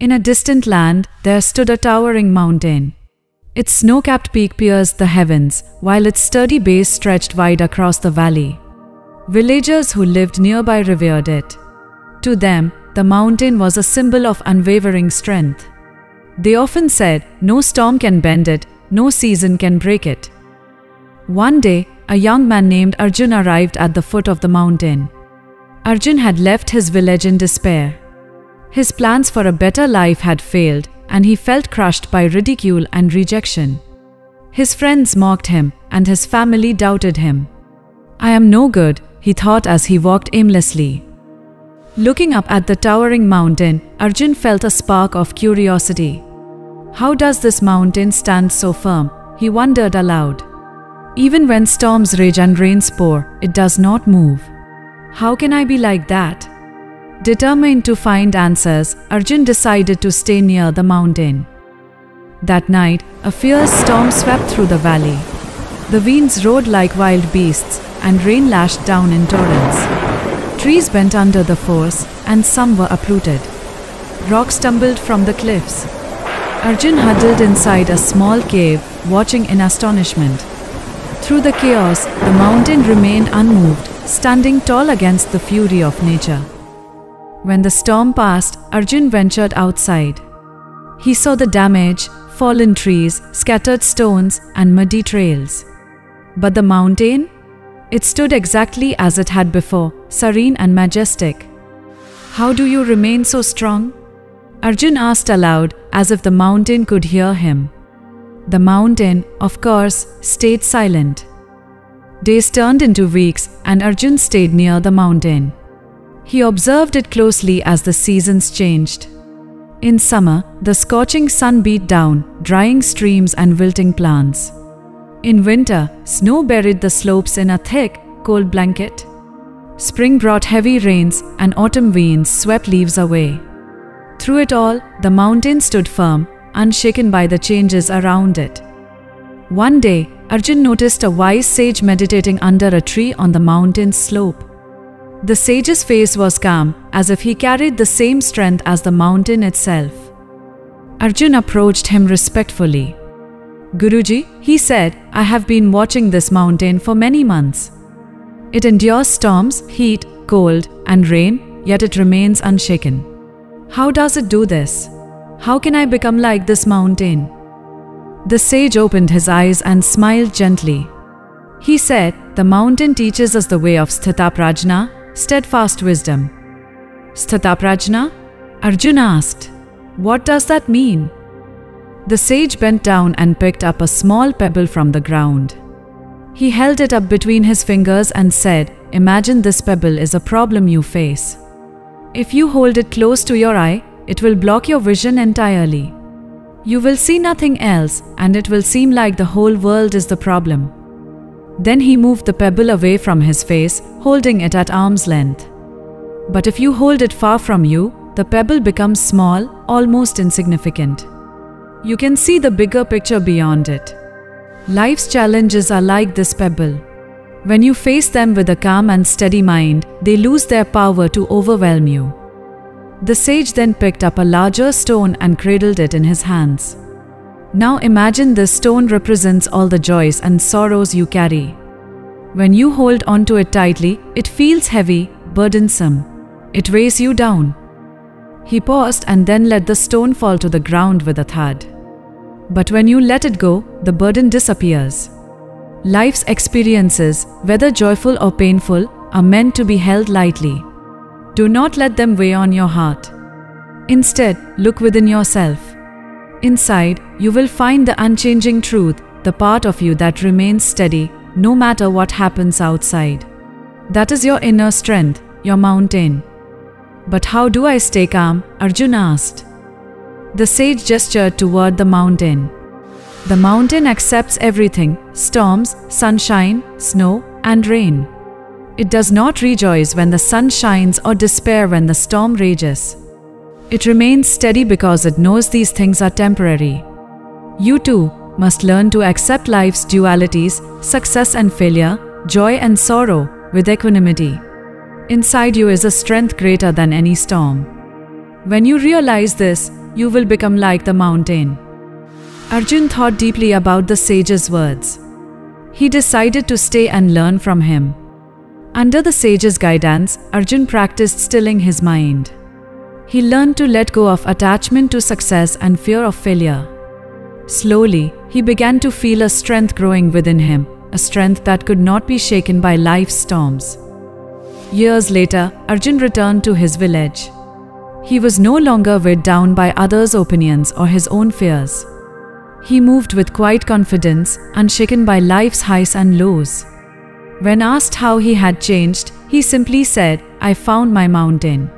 In a distant land, there stood a towering mountain. Its snow-capped peak pierced the heavens, while its sturdy base stretched wide across the valley. Villagers who lived nearby revered it. To them, the mountain was a symbol of unwavering strength. They often said, "No storm can bend it, no season can break it." One day, a young man named Arjun arrived at the foot of the mountain. Arjun had left his village in despair. His plans for a better life had failed, and he felt crushed by ridicule and rejection. His friends mocked him, and his family doubted him. "I am no good," he thought as he walked aimlessly. Looking up at the towering mountain, Arjun felt a spark of curiosity. How does this mountain stand so firm? He wondered aloud. Even when storms rage and rains pour, it does not move. How can I be like that? Determined to find answers, Arjun decided to stay near the mountain. That night, a fierce storm swept through the valley. The winds roared like wild beasts, and rain lashed down in torrents. Trees bent under the force, and some were uprooted. Rocks tumbled from the cliffs. Arjun huddled inside a small cave, watching in astonishment. Through the chaos, the mountain remained unmoved, standing tall against the fury of nature. When the storm passed, Arjun ventured outside. He saw the damage, fallen trees, scattered stones, and muddy trails. But the mountain? It stood exactly as it had before, serene and majestic. "How do you remain so strong?" Arjun asked aloud, as if the mountain could hear him. The mountain, of course, stayed silent. Days turned into weeks, and Arjun stayed near the mountain. He observed it closely as the seasons changed. In summer, the scorching sun beat down, drying streams and wilting plants. In winter, snow buried the slopes in a thick, cold blanket. Spring brought heavy rains, and autumn winds swept leaves away. Through it all, the mountain stood firm, unshaken by the changes around it. One day, Arjun noticed a wise sage meditating under a tree on the mountain's slope. The sage's face was calm, as if he carried the same strength as the mountain itself. Arjun approached him respectfully. "Guruji," he said, "I have been watching this mountain for many months. It endures storms, heat, cold, and rain, yet it remains unshaken. How does it do this? How can I become like this mountain?" The sage opened his eyes and smiled gently. He said, "The mountain teaches us the way of sthitaprajna, steadfast wisdom." "Sthitaprajna?" Arjun asked. "What does that mean?" The sage bent down and picked up a small pebble from the ground. He held it up between his fingers and said, "Imagine this pebble is a problem you face. If you hold it close to your eye, it will block your vision entirely. You will see nothing else, and it will seem like the whole world is the problem." Then he moved the pebble away from his face, holding it at arm's length. But if you hold it far from you, the pebble becomes small, almost insignificant. You can see the bigger picture beyond it. Life's challenges are like this pebble. When you face them with a calm and steady mind, they lose their power to overwhelm you. The sage then picked up a larger stone and cradled it in his hands. Now imagine this stone represents all the joys and sorrows you carry. When you hold onto it tightly, it feels heavy, burdensome. It weighs you down. He paused and then let the stone fall to the ground with a thud. But when you let it go, the burden disappears. Life's experiences, whether joyful or painful, are meant to be held lightly. Do not let them weigh on your heart. Instead, look within yourself. Inside, you will find the unchanging truth, the part of you that remains steady, no matter what happens outside. That is your inner strength, your mountain. "But how do I stay calm?" Arjun asked. The sage gestured toward the mountain. The mountain accepts everything: storms, sunshine, snow, and rain. It does not rejoice when the sun shines or despair when the storm rages. It remains steady because it knows these things are temporary. You too must learn to accept life's dualities, success and failure, joy and sorrow, with equanimity. Inside you is a strength greater than any storm. When you realize this, you will become like the mountain. Arjun thought deeply about the sage's words. He decided to stay and learn from him. Under the sage's guidance, Arjun practiced stilling his mind. He learned to let go of attachment to success and fear of failure. Slowly, he began to feel a strength growing within him, a strength that could not be shaken by life's storms. Years later, Arjun returned to his village. He was no longer weighed down by others' opinions or his own fears. He moved with quiet confidence, unshaken by life's highs and lows. When asked how he had changed, he simply said, "I found my mountain."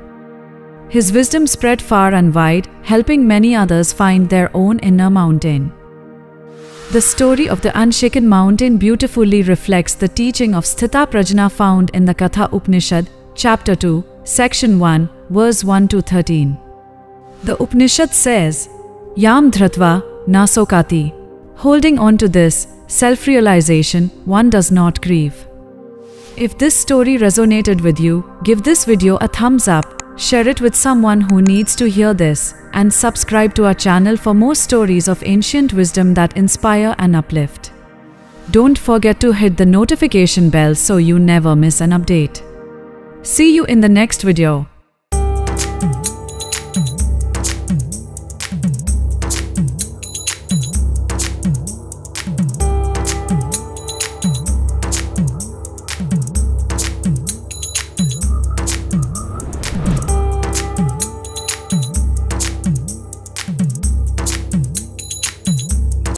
His wisdom spread far and wide, helping many others find their own inner mountain. The story of the unshaken mountain beautifully reflects the teaching of Sthita Prajna found in the Katha Upanishad, Chapter 2, Section 1, verse 1 to 13. The Upanishad says, "Yam dhratva na sokati." Holding on to this self-realization, one does not grieve. If this story resonated with you, give this video a thumbs up, share it with someone who needs to hear this, and subscribe to our channel for more stories of ancient wisdom that inspire and uplift. Don't forget to hit the notification bell so you never miss an update. See you in the next video.